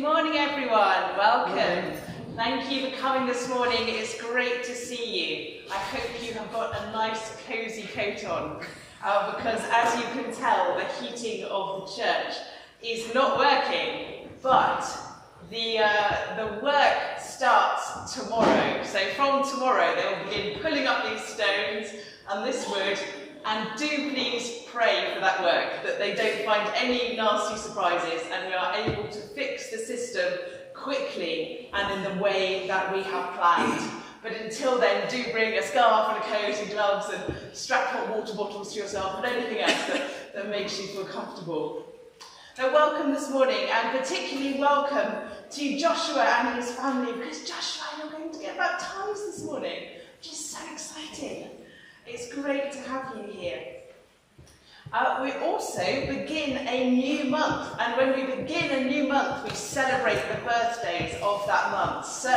morning, everyone. Welcome. Thank you for coming this morning. It's great to see you. I hope you have got a nice, cosy coat on, because as you can tell, the heating of the church is not working, but the work starts tomorrow. So from tomorrow, they will begin pulling up these stones and this wood. And do please pray for that work, that they don't find any nasty surprises and we are able to fix the system quickly and in the way that we have planned. But until then, do bring a scarf and a coat and gloves and strap hot water bottles to yourself and anything else that makes you feel comfortable. Now, welcome this morning, and particularly welcome to Joshua and his family, because Joshua, you're going to get baptized this morning, which is so exciting. It's great to have you here. We also begin a new month, and when we begin a new month, we celebrate the birthdays of that month. So,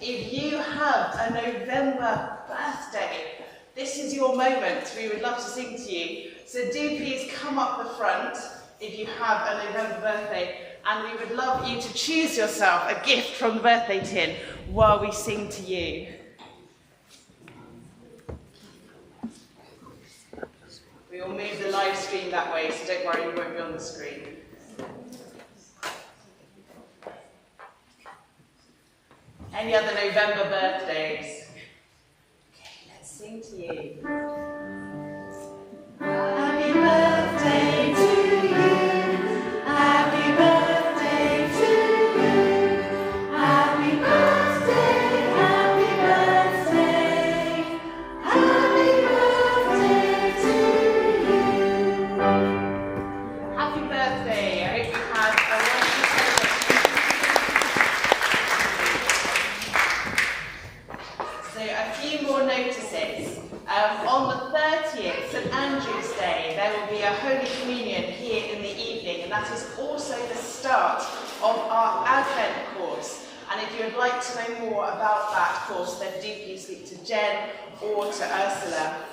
if you have a November birthday, this is your moment. We would love to sing to you. So do please come up the front if you have a November birthday, and we would love you to choose yourself a gift from the birthday tin while we sing to you. We will move the live stream that way, so don't worry, you won't be on the screen. Any other November birthdays? Okay, let's sing to you. Happy birthday to you. Happy birthday to you. Happy birthday, happy birthday. Happy birthday to you. Happy birthday. I hope you had a wonderful celebration. So a few more notices. On the 30th, St Andrew's Day, there will be a Holy Communion here in the evening, and that is also the start of our Advent course. And if you would like to know more about that course, then do please speak to Jen or to Ursula.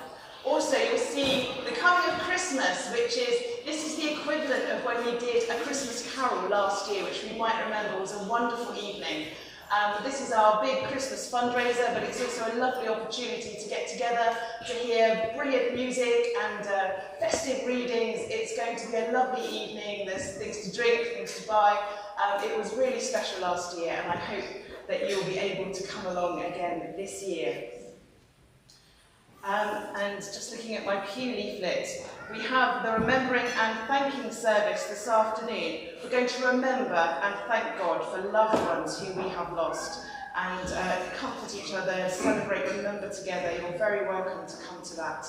Also, you'll see the coming of Christmas, this is the equivalent of when we did a Christmas carol last year, which we might remember was a wonderful evening. This is our big Christmas fundraiser, but it's also a lovely opportunity to get together, to hear brilliant music and festive readings. It's going to be a lovely evening. There's things to drink, things to buy. It was really special last year, and I hope that you'll be able to come along again this year. And just looking at my pew leaflet, we have the Remembering and Thanking service this afternoon. We're going to remember and thank God for loved ones who we have lost, and comfort each other, celebrate, remember together. You're very welcome to come to that.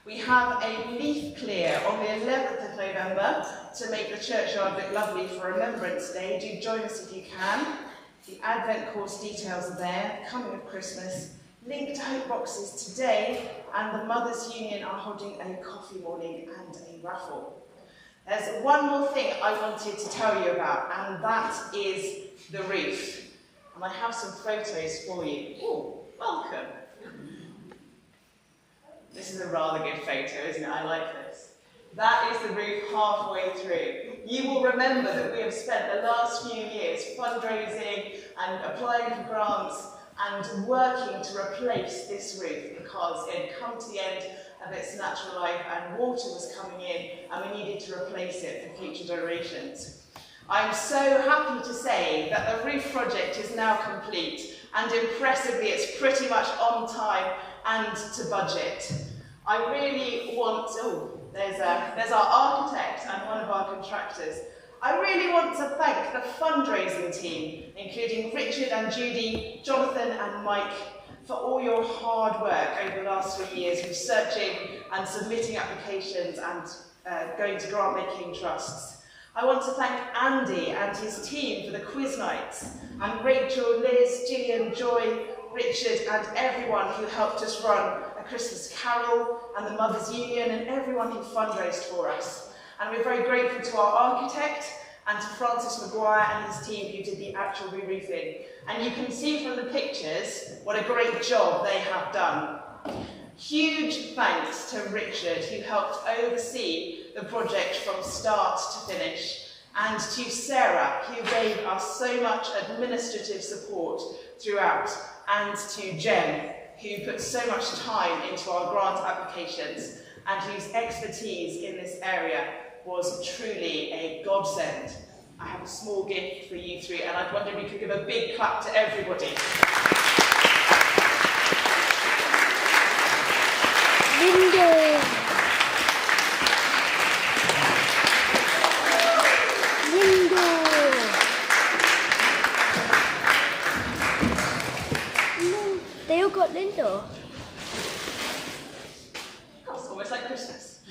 We have a leaf clear on the 11th of November to make the churchyard look lovely for Remembrance Day. Do join us if you can. The Advent course details are there, coming of Christmas. Linked hope boxes today, and the Mothers Union are holding a coffee morning and a raffle. There's one more thing I wanted to tell you about, and that is the roof. And I have some photos for you. Oh, welcome. This is a rather good photo, isn't it? I like this. That is the roof halfway through. You will remember that we have spent the last few years fundraising and applying for grants and working to replace this roof because it had come to the end of its natural life and water was coming in and we needed to replace it for future generations. I'm so happy to say that the roof project is now complete, and impressively it's pretty much on time and to budget. I really want, there's our architect and one of our contractors. I really want to thank the fundraising team, including Richard and Judy, Jonathan and Mike, for all your hard work over the last 3 years, researching and submitting applications and going to grant-making trusts. I want to thank Andy and his team for the quiz nights, and Rachel, Liz, Gillian, Joy, Richard and everyone who helped us run a Christmas carol, and the Mothers Union and everyone who fundraised for us. And we're very grateful to our architect and to Francis Maguire and his team who did the actual re-roofing. And you can see from the pictures what a great job they have done. Huge thanks to Richard, who helped oversee the project from start to finish. and to Sarah, who gave us so much administrative support throughout, and to Jen, who put so much time into our grant applications and whose expertise in this area was truly a godsend. I have a small gift for you three, and I wonder if we could give a big clap to everybody. Linda! They all got Linda. That's almost like Christmas.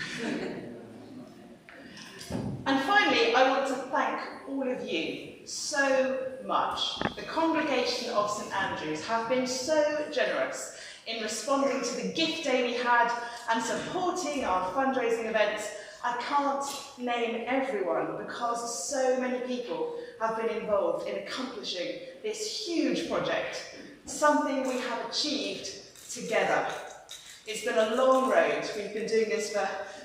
And finally, I want to thank all of you so much. The congregation of St Andrews have been so generous in responding to the gift day we had and supporting our fundraising events. I can't name everyone because so many people have been involved in accomplishing this huge project, something we have achieved together. It's been a long road. We've been doing this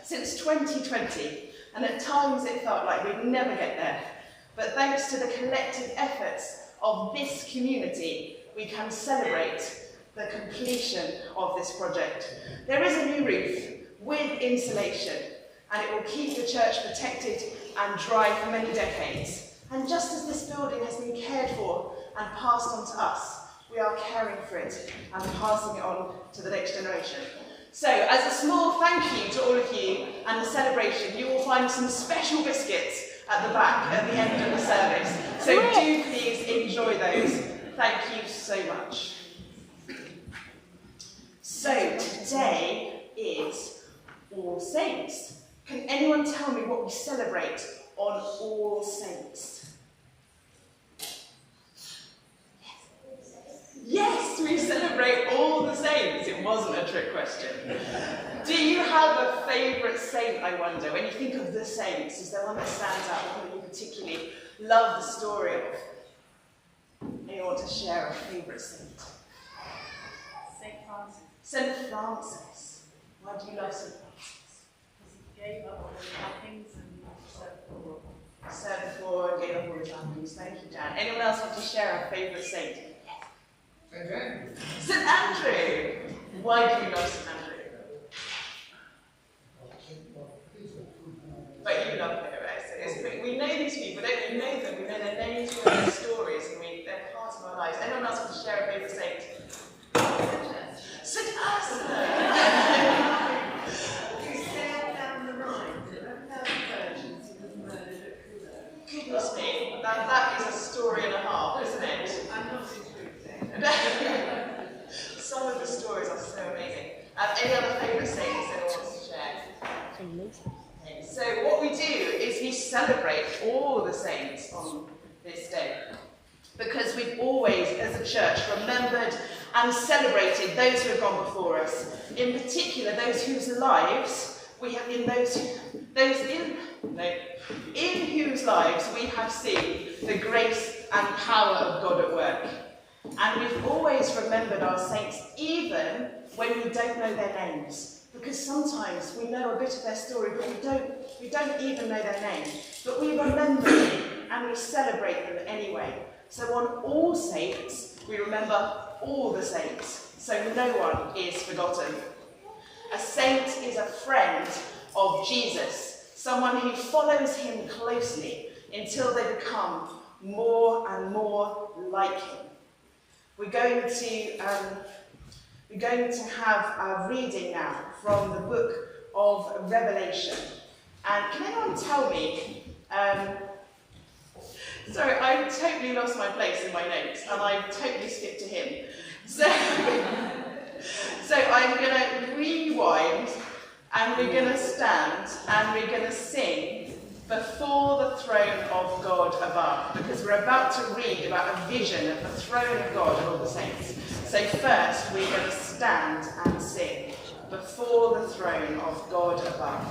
since 2020, and at times it felt like we'd never get there. But thanks to the collective efforts of this community, we can celebrate the completion of this project. There is a new roof with insulation, and it will keep the church protected and dry for many decades. And just as this building has been cared for and passed on to us, we are caring for it and passing it on to the next generation. So, as a small thank you to all of you and the celebration, you will find some special biscuits at the back at the end of the service. So do please enjoy those. Thank you so much. So today is All Saints. Can anyone tell me what we celebrate on All Saints? Yes, we celebrate all the saints. It wasn't a trick question. Do you have a favourite saint, I wonder? When you think of the saints, is there one that stands out, one that you particularly love the story of? Anyone want to share a favourite saint? St. Francis. St. Francis. Why do you love St. Francis? Because he gave up all his trappings and served the Lord. Served for and gave up all his trappings. Thank you, Dan. Anyone else want to share a favourite saint? St. Andrew. St. Andrew. Why do you love St. Andrew? But you love him, right? We know these people, don't we? We know them, we know their names, we know their stories, and they're part of our lives. Anyone else want to share a favourite saint? St. Ursula! He sailed down the Rhine to the Persians who was murdered at Cologne. Goodness me, that is a story and a half, isn't it? I'm not intrigued. Some of the stories are so amazing. Any other favourite saints anyone wants to share? So what we do is we celebrate all the saints on this day, because we've always, as a church, remembered and celebrated those who have gone before us. In particular, those whose lives we have in whose lives we have seen the grace and power of God at work. And we've always remembered our saints, even when we don't know their names. Because sometimes we know a bit of their story, but we don't even know their name. But we remember them and we celebrate them anyway. So on All Saints, we remember all the saints, so no one is forgotten. A saint is a friend of Jesus, someone who follows him closely until they become more and more like him. We're going to have a reading now from the book of Revelation. And can anyone tell me, sorry, I totally lost my place in my notes and I totally skipped to him. So I'm going to rewind and we're going to stand and we're going to sing Before the Throne of God Above, because we're about to read about a vision of the throne of God of all the saints. So first we're going to stand and sing Before the Throne of God Above.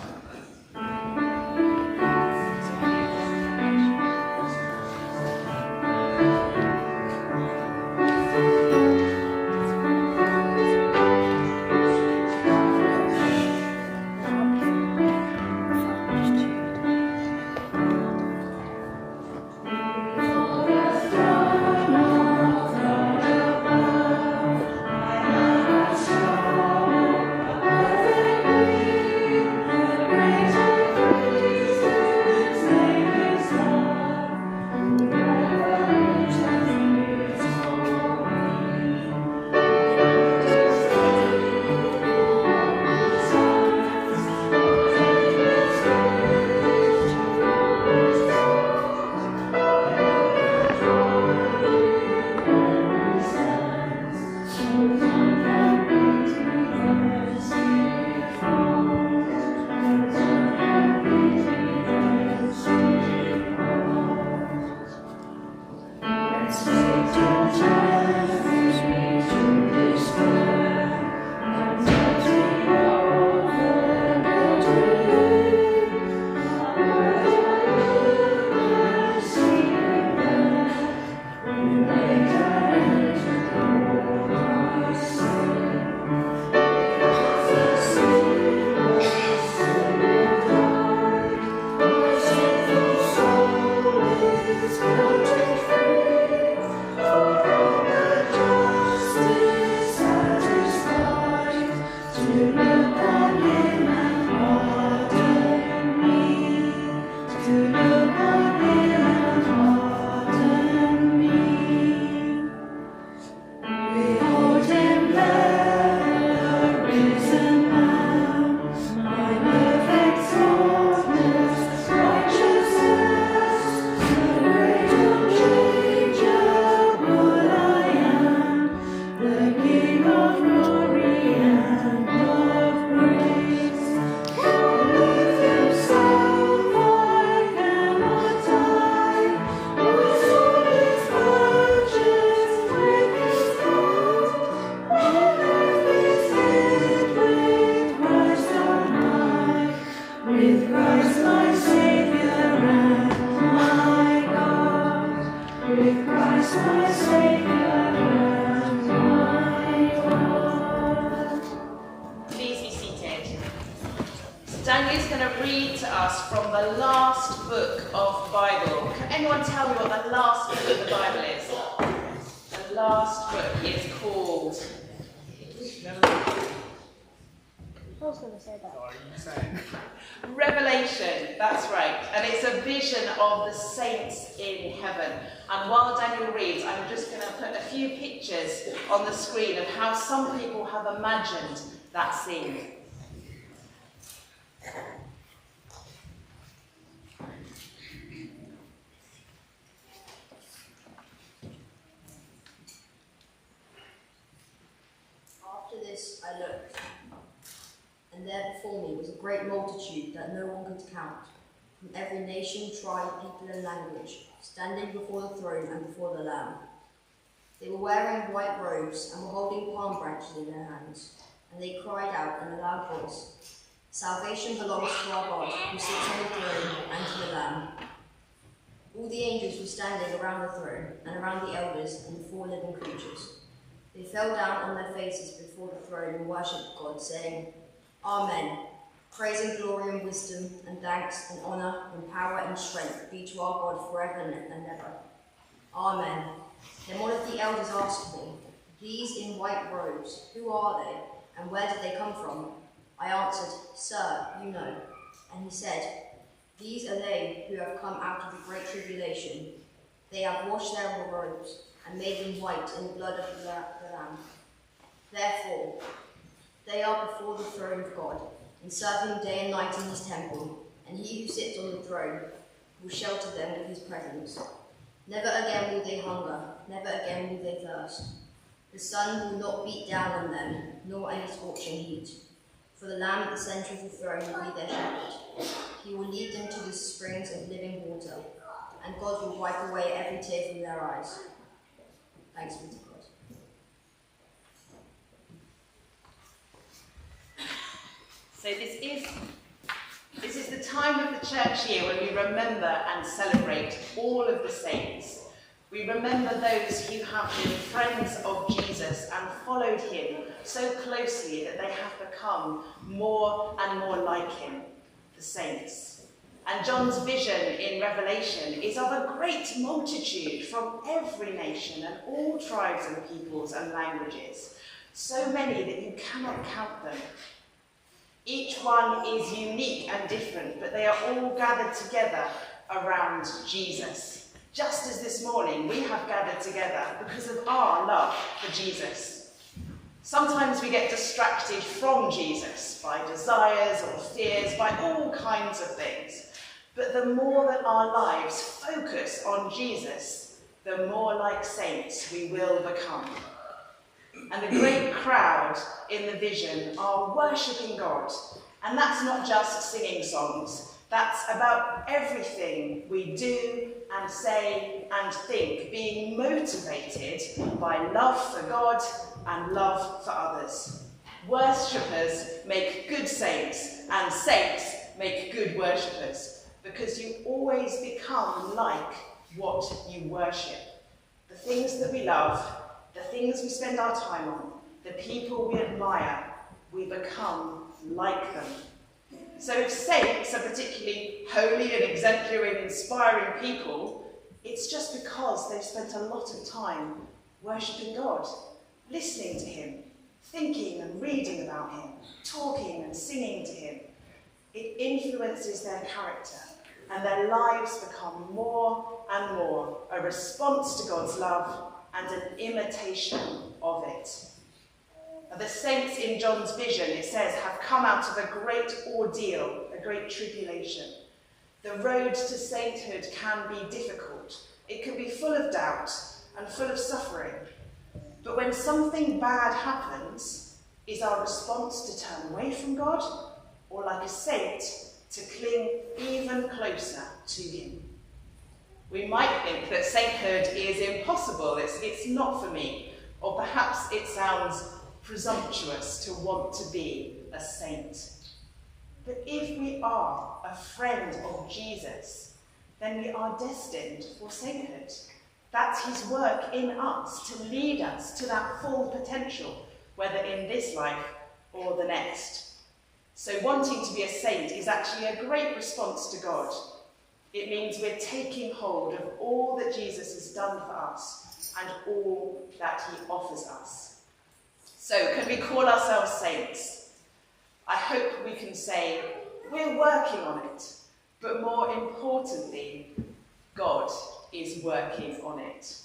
last book of the Bible. Can anyone tell me what the last book of the Bible is? The last book is called... I was going to say that. Revelation, that's right. And it's a vision of the saints in heaven. And while Daniel reads, I'm just going to put a few pictures on the screen of how some people have imagined that scene. After this I looked, and there before me was a great multitude that no one could count, from every nation, tribe, people and language, standing before the throne and before the Lamb. They were wearing white robes and were holding palm branches in their hands, and they cried out in a loud voice, "Salvation belongs to our God, who sits on the throne, and to the Lamb." All the angels were standing around the throne, and around the elders and the 4 living creatures. They fell down on their faces before the throne and worshipped God, saying, "Amen. Praise and glory and wisdom and thanks and honour and power and strength be to our God forever and ever. Amen." Then one of the elders asked me, "These in white robes, who are they, and where did they come from?" I answered, "Sir, you know." And he said, "These are they who have come out of the great tribulation. They have washed their robes and made them white in the blood of the Lamb. Therefore, they are before the throne of God, and serve him day and night in his temple, and he who sits on the throne will shelter them with his presence. Never again will they hunger, never again will they thirst. The sun will not beat down on them, nor any scorching heat. For the Lamb at the centre of the throne will be their shepherd. He will lead them to the springs of living water, and God will wipe away every tear from their eyes." Thanks be to God. So this is the time of the church year when we remember and celebrate all of the saints. We remember those who have been friends of Jesus and followed him so closely that they have become more and more like him, the saints. And John's vision in Revelation is of a great multitude from every nation and all tribes and peoples and languages, so many that you cannot count them. Each one is unique and different, but they are all gathered together around Jesus. Just as this morning we have gathered together because of our love for Jesus. Sometimes we get distracted from Jesus by desires or fears, by all kinds of things. But the more that our lives focus on Jesus, the more like saints we will become. And the great crowd in the vision are worshipping God. And that's not just singing songs. That's about everything we do and say and think, being motivated by love for God and love for others. Worshippers make good saints, and saints make good worshippers, because you always become like what you worship. The things that we love, the things we spend our time on, the people we admire, we become like them. So if saints are particularly holy and exemplary and inspiring people, it's just because they've spent a lot of time worshipping God, listening to him, thinking and reading about him, talking and singing to him. It influences their character, and their lives become more and more a response to God's love and an imitation of it. Now, the saints in John's vision, it says, have come out of a great ordeal, a great tribulation. The road to sainthood can be difficult. It can be full of doubt and full of suffering. But when something bad happens, is our response to turn away from God, or like a saint, to cling even closer to him? We might think that sainthood is impossible, it's not for me, or perhaps it sounds presumptuous to want to be a saint. But if we are a friend of Jesus, then we are destined for sainthood. That's his work in us to lead us to that full potential, whether in this life or the next. So wanting to be a saint is actually a great response to God. It means we're taking hold of all that Jesus has done for us and all that he offers us. So, can we call ourselves saints? I hope we can say we're working on it, but more importantly, God is working on it.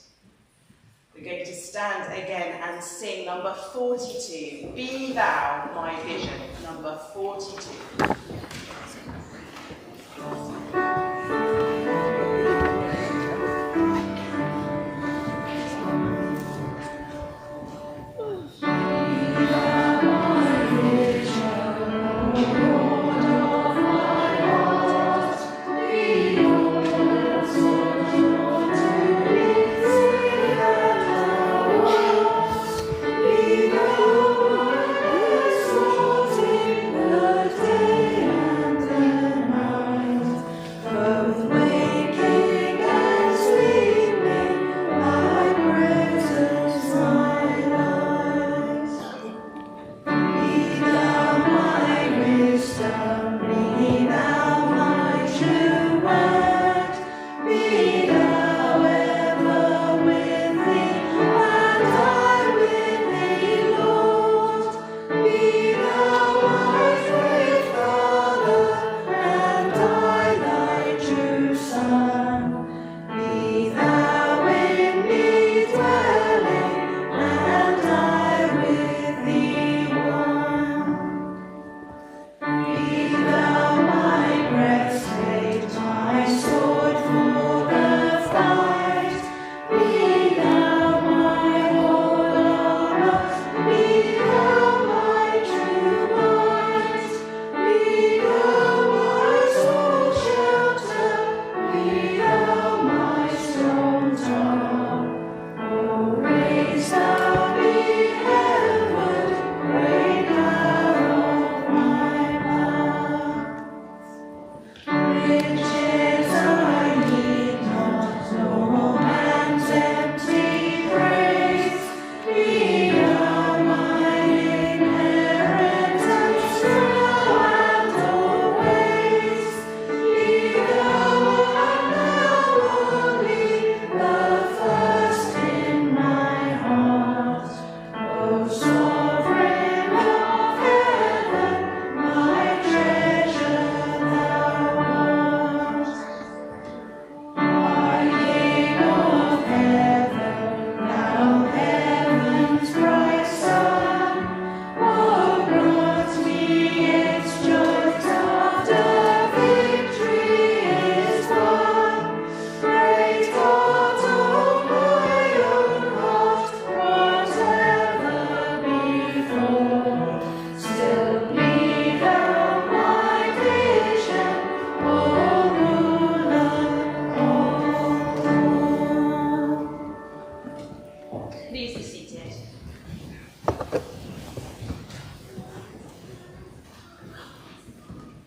We're going to stand again and sing number 42, Be Thou My Vision, number 42.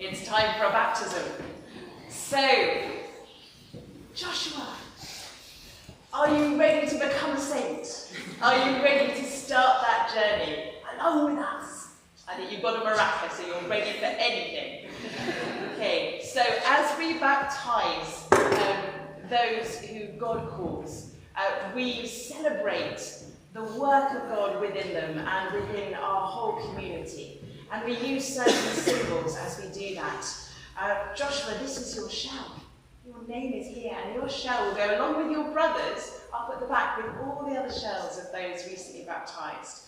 It's time for a baptism. So, Joshua, are you ready to become a saint? Are you ready to start that journey along with us? I think you've got a maraca, so you're ready for anything. Okay, so as we baptize those who God calls, we celebrate the work of God within them and within our whole community. And we use certain symbols as we do that. Joshua, this is your shell. Your name is here, and your shell will go along with your brothers up at the back with all the other shells of those recently baptized.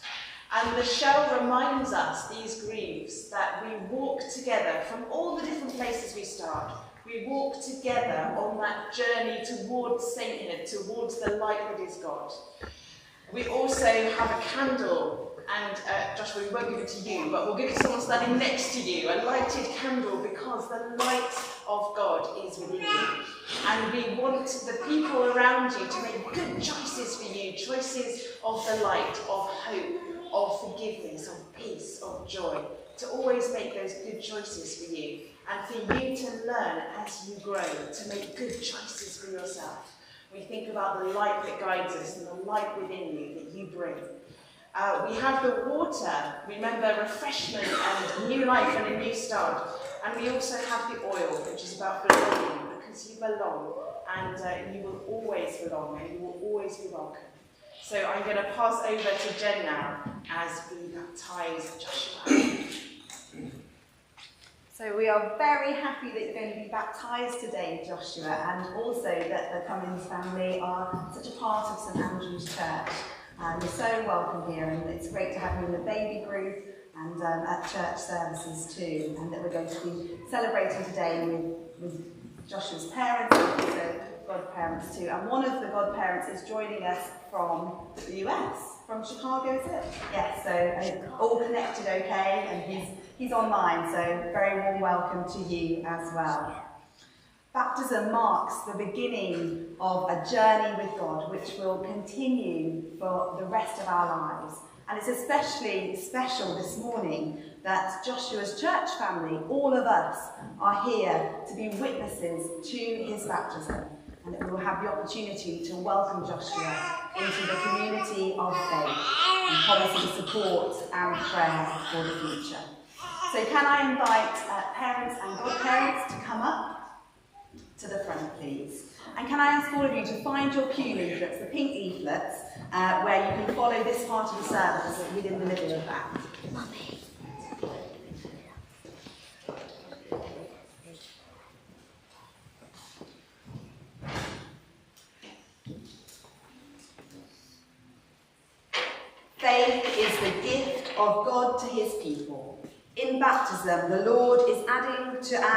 And the shell reminds us, these grooves, that we walk together from all the different places we start. We walk together on that journey towards sainthood, towards the light that is God. We also have a candle, and Joshua, we won't give it to you, but we'll give it to someone standing next to you, a lighted candle, because the light of God is within you. And we want the people around you to make good choices for you, choices of the light, of hope, of forgiveness, of peace, of joy, to always make those good choices for you, and for you to learn as you grow to make good choices for yourself. We think about the light that guides us and the light within you that you bring. We have the water, remember, refreshment and new life and a new start. And we also have the oil, which is about belonging, because because you belong, and you will always belong, and you will always be welcome. So I'm going to pass over to Jen now as we baptise Joshua. So we are very happy that you're going to be baptised today, Joshua, and also that the Cummins family are such a part of St Andrew's Church. You're so welcome here, and it's great to have you in the baby group and at church services too, and that we're going to be celebrating today with Joshua's parents and also godparents too. And one of the godparents is joining us from the US, from Chicago, is it? Yes, so all connected okay, and he's online, so very warm welcome to you as well. Baptism marks the beginning of a journey with God, which will continue for the rest of our lives. And it's especially special this morning that Joshua's church family, all of us, are here to be witnesses to his baptism, and that we will have the opportunity to welcome Joshua into the community of faith and promising support and prayer for the future. So can I invite parents and godparents to come up to the front, please? And can I ask all of you to find your pew leaflets, the pink leaflets, where you can follow this part of the service within the middle of that. Mummy. Faith is the gift of God to his people. In baptism, the Lord is adding to our